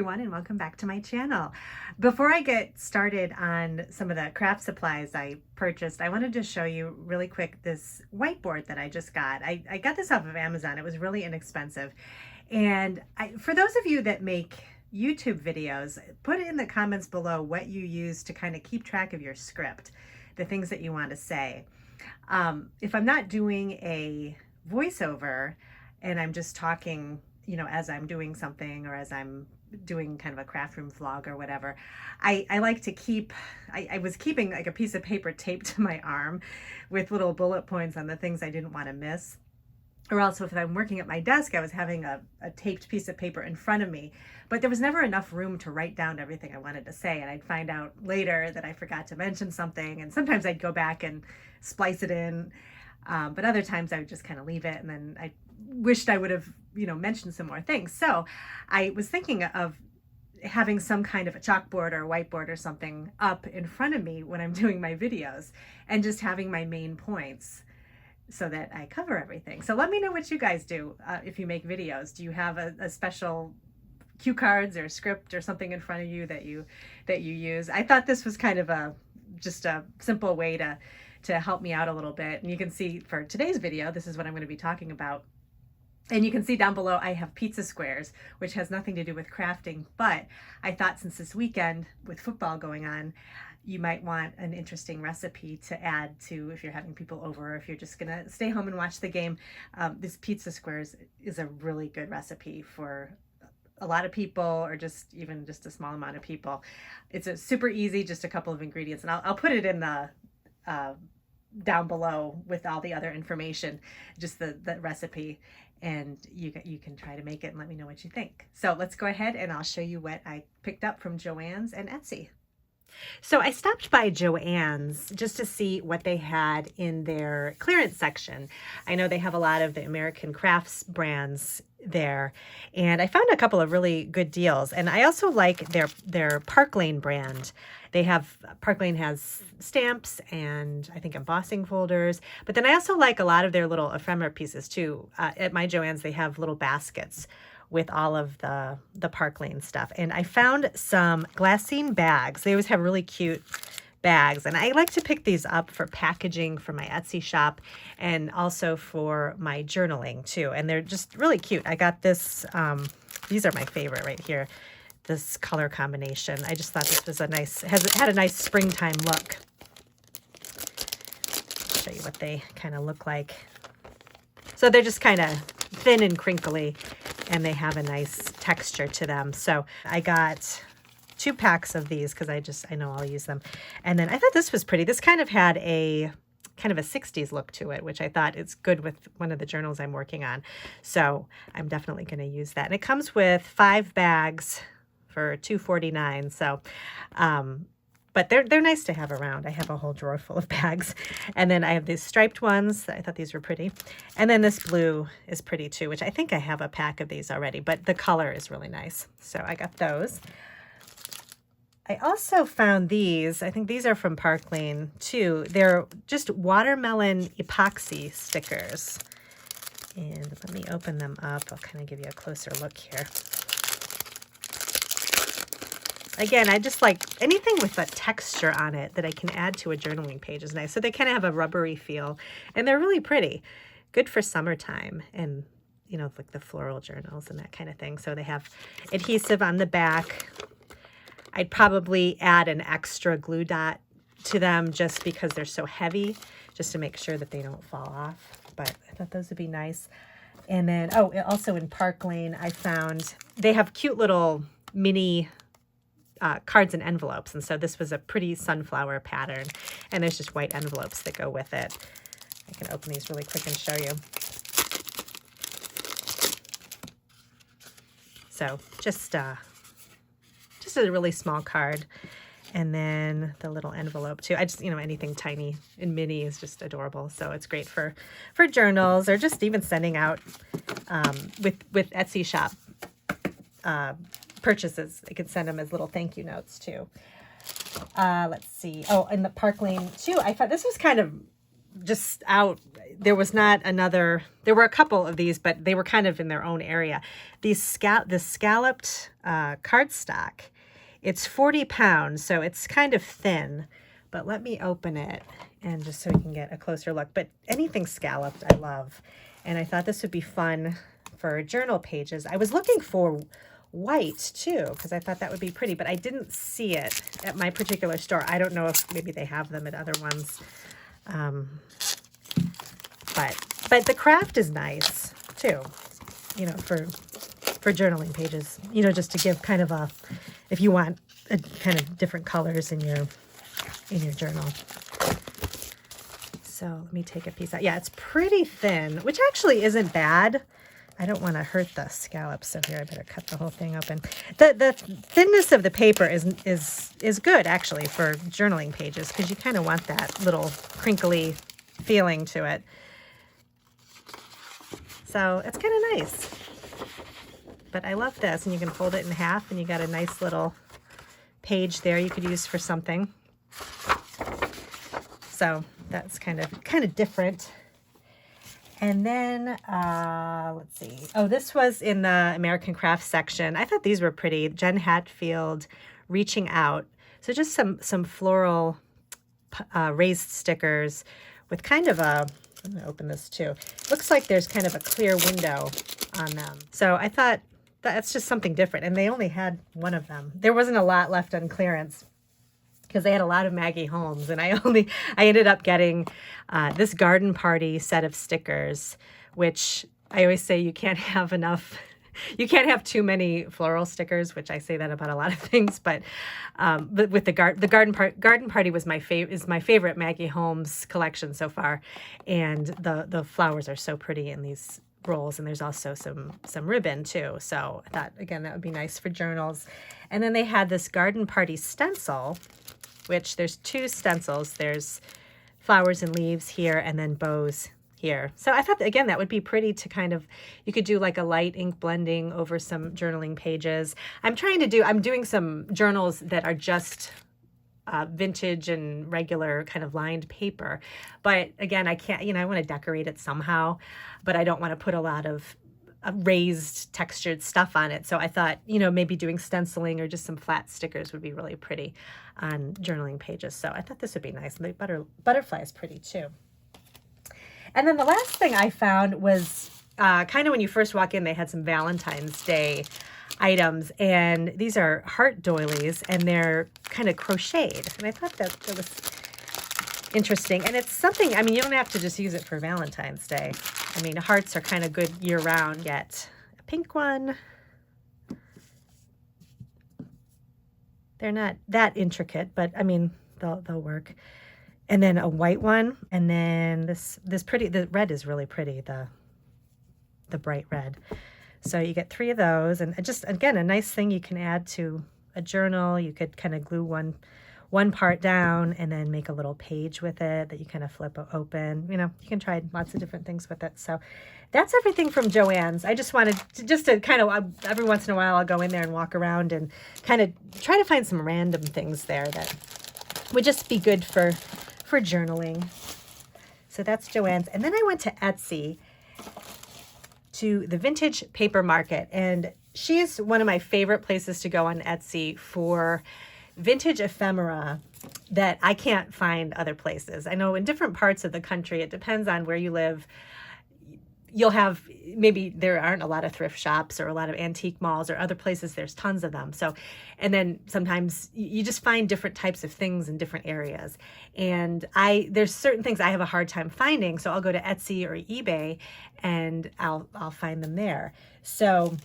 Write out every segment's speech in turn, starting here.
everyone, and welcome back to my channel. Before I get started on some of the craft supplies I purchased, I wanted to show you really quick this whiteboard that I just got. I got this off of Amazon. It was really inexpensive. And for those of you that make YouTube videos, put in the comments below what you use to kind of keep track of your script, the things that you want to say. If I'm not doing a voiceover and I'm just talking, you know, as I'm doing something or as I'm doing kind of a craft room vlog or whatever, I like to keep, I was keeping like a piece of paper taped to my arm with little bullet points on the things I didn't want to miss. Or else if I'm working at my desk, I was having a taped piece of paper in front of me, but there was never enough room to write down everything I wanted to say. And I'd find out later that I forgot to mention something. And sometimes I'd go back and splice it in. But other times I would just kind of leave it. And then I wished I would have, you know, mentioned some more things. So I was thinking of having some kind of a chalkboard or a whiteboard or something up in front of me when I'm doing my videos and just having my main points so that I cover everything. So let me know what you guys do if you make videos. Do you have a special cue cards or script or something in front of you that you use? I thought this was kind of just a simple way to help me out a little bit. And you can see for today's video, this is what I'm going to be talking about. And you can see down below, I have pizza squares, which has nothing to do with crafting, but I thought since this weekend with football going on, you might want an interesting recipe to add to if you're having people over, or if you're just gonna stay home and watch the game. This pizza squares is a really good recipe for a lot of people, or even just a small amount of people. It's a super easy, just a couple of ingredients, and I'll put it in the down below with all the other information, just the recipe, and you can try to make it and let me know what you think. So let's go ahead and I'll show you what I picked up from Joann's and Etsy. So I stopped by Joann's just to see what they had in their clearance section. I know they have a lot of the American crafts brands there, and I found a couple of really good deals. And I also like their Park Lane brand. Park Lane has stamps and I think embossing folders, but then I also like a lot of their little ephemera pieces too. At my Joann's, they have little baskets with all of the Park Lane stuff. And I found some glassine bags. They always have really cute bags. And I like to pick these up for packaging for my Etsy shop and also for my journaling too. And they're just really cute. I got this, these are my favorite right here, this color combination. I just thought this was had a nice springtime look. I'll show you what they kind of look like. So they're just kind of thin and crinkly, and they have a nice texture to them. So I got 2 packs of these because I know I'll use them. And then I thought this was pretty. This kind of had a 60s look to it, which I thought is good with one of the journals I'm working on. So I'm definitely going to use that. And it comes with 5 bags for $2.49. So, but they're nice to have around. I have a whole drawer full of bags. And then I have these striped ones. I thought these were pretty. And then this blue is pretty too, which I think I have a pack of these already, but the color is really nice. So I got those. I also found these. I think these are from Park Lane too. They're just watermelon epoxy stickers. And let me open them up. I'll kind of give you a closer look here. Again, I just like anything with a texture on it that I can add to a journaling page is nice. So they kind of have a rubbery feel, and they're really pretty. Good for summertime and, you know, like the floral journals and that kind of thing. So they have adhesive on the back. I'd probably add an extra glue dot to them just because they're so heavy, just to make sure that they don't fall off. But I thought those would be nice. And then, oh, also in Park Lane, I found they have cute little mini cards and envelopes. And so this was a pretty sunflower pattern, and there's just white envelopes that go with it. I can open these really quick and show you. So just a really small card. And then the little envelope too. I just, you know, anything tiny and mini is just adorable. So it's great for journals, or just even sending out with Etsy shop purchases. I could send them as little thank you notes too. Let's see. Oh, in the Park Lane too, I thought this was kind of just out. There was not another, there were a couple of these, but they were kind of in their own area. The scalloped cardstock, it's 40 pounds, so it's kind of thin, but let me open it and just so we can get a closer look. But anything scalloped I love, and I thought this would be fun for journal pages. I was looking for white too, because I thought that would be pretty, but I didn't see it at my particular store. I don't know if maybe they have them at other ones. But the craft is nice too, you know, for journaling pages, you know, just to give kind of a, if you want a kind of different colors in your journal. So let me take a piece out. Yeah, it's pretty thin, which actually isn't bad. I don't want to hurt the scallops, so here I better cut the whole thing open. The thinness of the paper is good actually for journaling pages, because you kind of want that little crinkly feeling to it. So it's kind of nice. But I love this, and you can fold it in half, and you got a nice little page there you could use for something. So that's kind of different. And then, let's see. Oh, this was in the American Crafts section. I thought these were pretty. Jen Hatfield, Reaching Out. So just some floral raised stickers with kind of a, I'm going to open this too. Looks like there's kind of a clear window on them. So I thought that's just something different. And they only had one of them. There wasn't a lot left on clearance, because they had a lot of Maggie Holmes, and I ended up getting this garden party set of stickers, which I always say you can't have enough. You can't have too many floral stickers, which I say that about a lot of things. But with the garden party was my favorite Maggie Holmes collection so far, and the flowers are so pretty in these rolls, and there's also some ribbon too. So I thought, again, that would be nice for journals. And then they had this garden party stencil, which there's two stencils. There's flowers and leaves here, and then bows here. So I thought, again, that would be pretty to kind of, you could do like a light ink blending over some journaling pages. I'm doing some journals that are just vintage and regular kind of lined paper. But again, I can't, I want to decorate it somehow, but I don't want to put a lot of raised textured stuff on it. So I thought, maybe doing stenciling or just some flat stickers would be really pretty on journaling pages. So I thought this would be nice. And the butterfly is pretty too. And then the last thing I found was kind of when you first walk in, they had some Valentine's Day items, and these are heart doilies, and they're kind of crocheted. And I thought that was interesting. And it's something, you don't have to just use it for Valentine's Day. Hearts are kind of good year round. Get a pink one. They're not that intricate, but they'll work. And then a white one, and then this pretty, the red is really pretty, the bright red. So you get 3 of those, and just, again, a nice thing you can add to a journal. You could kind of glue one part down and then make a little page with it that you kind of flip open. You can try lots of different things with it. So that's everything from Joann's. I just wanted to kind of, every once in a while I'll go in there and walk around and kind of try to find some random things there that would just be good for journaling. So that's Joann's. And then I went to Etsy, to the Vintage Paper Market, and she's one of my favorite places to go on Etsy for vintage ephemera that I can't find other places. I know in different parts of the country, it depends on where you live, you'll have, maybe there aren't a lot of thrift shops or a lot of antique malls, or other places there's tons of them. So, and then sometimes you just find different types of things in different areas. And there's certain things I have a hard time finding, so I'll go to Etsy or eBay and I'll find them there. So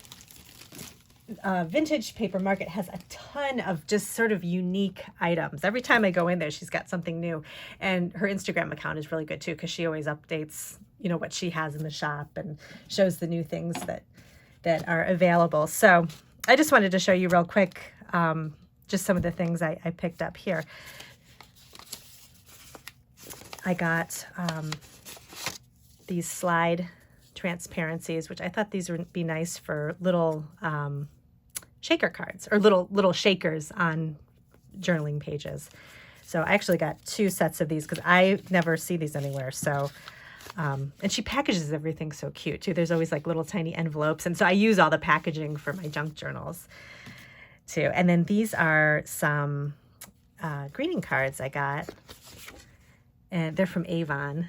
Vintage Paper Market has a ton of just sort of unique items. Every time I go in there, she's got something new. And her Instagram account is really good too, because she always updates, what she has in the shop and shows the new things that are available. So I just wanted to show you real quick just some of the things I picked up here. I got these slide transparencies, which I thought these would be nice for little shaker cards, or little shakers on journaling pages. So I actually got 2 sets of these because I never see these anywhere. So, and she packages everything so cute too. There's always like little tiny envelopes. And so I use all the packaging for my junk journals too. And then these are some greeting cards I got. And they're from Avon,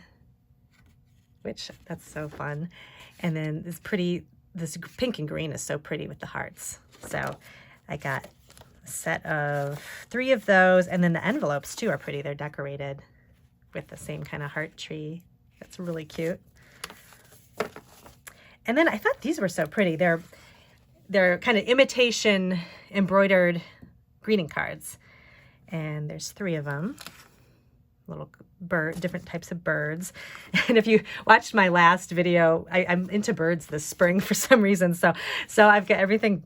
which that's so fun. And then this pink and green is so pretty with the hearts. So I got a set of 3 of those. And then the envelopes too are pretty. They're decorated with the same kind of heart tree. That's really cute. And then I thought these were so pretty. They're kind of imitation embroidered greeting cards. And there's 3 of them. Little different types of birds. And if you watched my last video, I'm into birds this spring for some reason. So I've got everything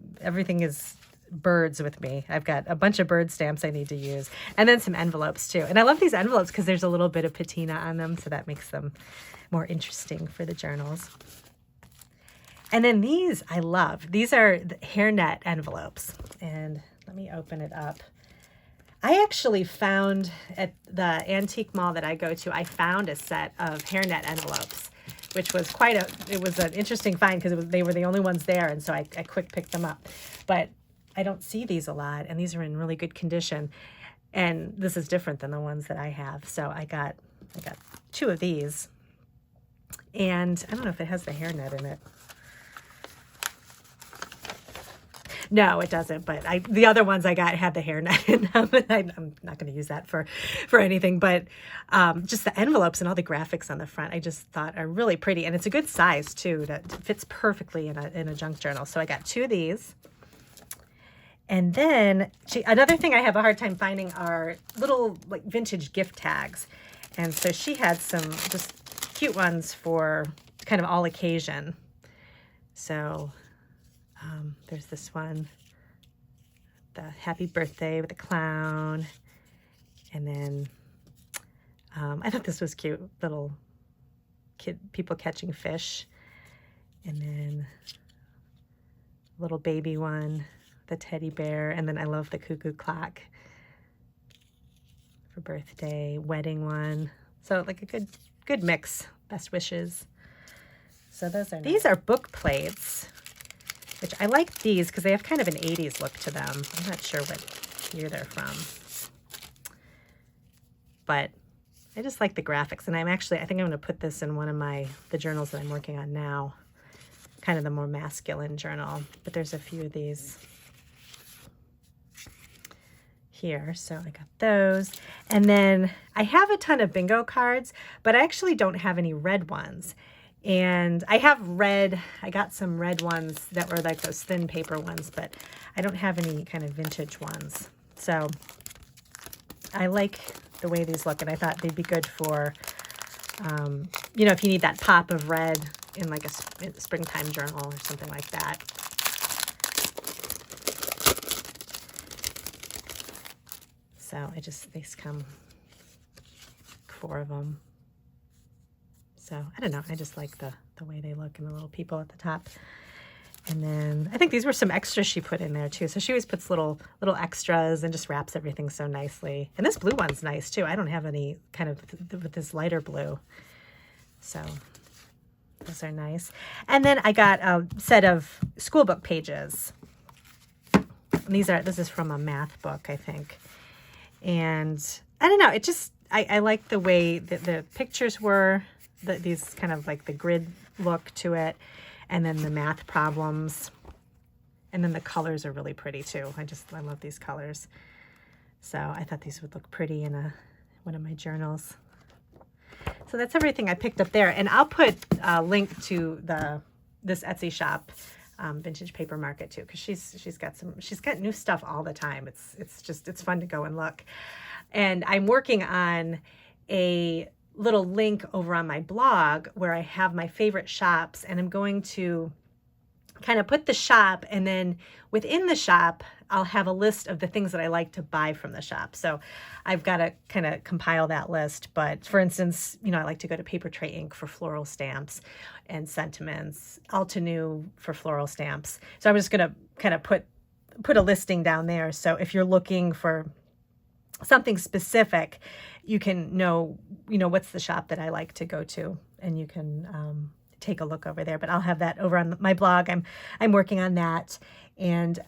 is birds with me. I've got a bunch of bird stamps I need to use, and then some envelopes too. And I love these envelopes because there's a little bit of patina on them, so that makes them more interesting for the journals. And then these I love. These are the hairnet envelopes. And let me open it up. I actually found at the antique mall that I go to, I found a set of hairnet envelopes, which was it was an interesting find because they were the only ones there. And so I quick picked them up. But I don't see these a lot, and these are in really good condition. And this is different than the ones that I have. So I got 2 of these. And I don't know if it has the hairnet in it. No, it doesn't, but the other ones I got had the hairnet in them, and I'm not going to use that for anything, but just the envelopes and all the graphics on the front I just thought are really pretty, and it's a good size too. That fits perfectly in a junk journal. So I got 2 of these. And then another thing I have a hard time finding are little like vintage gift tags. And so she had some just cute ones for kind of all occasion. So there's this one, the happy birthday with the clown. And then I thought this was cute, little people catching fish. And then a little baby one, the teddy bear. And then I love the cuckoo clock for birthday, wedding one. So like a good mix, best wishes. So those are nice. These are book plates, which I like these because they have kind of an 80s look to them. I'm not sure what year they're from, but I just like the graphics. And I think I'm going to put this in one of the journals that I'm working on now, kind of the more masculine journal. But there's a few of these here. So I got those. And then I have a ton of bingo cards, but I actually don't have any red ones. And I got some red ones that were like those thin paper ones, but I don't have any kind of vintage ones. So I like the way these look, and I thought they'd be good for, if you need that pop of red in like a springtime journal or something like that. So these come 4 of them. So I don't know. I just like the way they look and the little people at the top. And then I think these were some extras she put in there too. So she always puts little extras and just wraps everything so nicely. And this blue one's nice too. I don't have any kind of with this lighter blue. So those are nice. And then I got a set of school book pages. And this is from a math book, I think. And I don't know. I like the way that the pictures were. These kind of like the grid look to it, and then the math problems, and then the colors are really pretty too. I love these colors. So I thought these would look pretty in one of my journals. So that's everything I picked up there, and I'll put a link to this Etsy shop, Vintage Paper Market too, because she's got new stuff all the time. It's fun to go and look, and I'm working on a little link over on my blog where I have my favorite shops, and I'm going to kind of put the shop, and then within the shop I'll have a list of the things that I like to buy from the shop. So I've got to kind of compile that list. But for instance, I like to go to Paper Tray Ink for floral stamps and sentiments, Altenew for floral stamps. So I'm just going to kind of put a listing down there. So if you're looking for something specific, you can know, what's the shop that I like to go to, and you can take a look over there. But I'll have that over on my blog. I'm working on that, and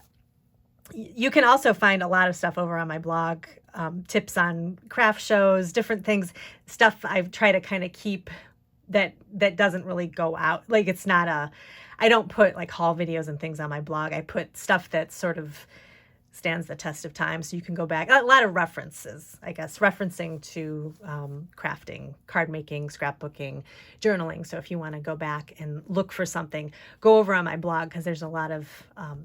you can also find a lot of stuff over on my blog, tips on craft shows, different things, stuff I've tried to kind of keep that doesn't really go out. Like, it's not I don't put like haul videos and things on my blog. I put stuff that sort of stands the test of time, so you can go back. A lot of references, I guess, referencing to crafting, card making, scrapbooking, journaling. So if you want to go back and look for something, go over on my blog, because there's a lot of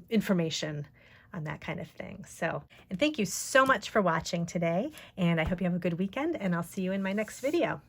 information on that kind of thing. So, and thank you so much for watching today, and I hope you have a good weekend, and I'll see you in my next video.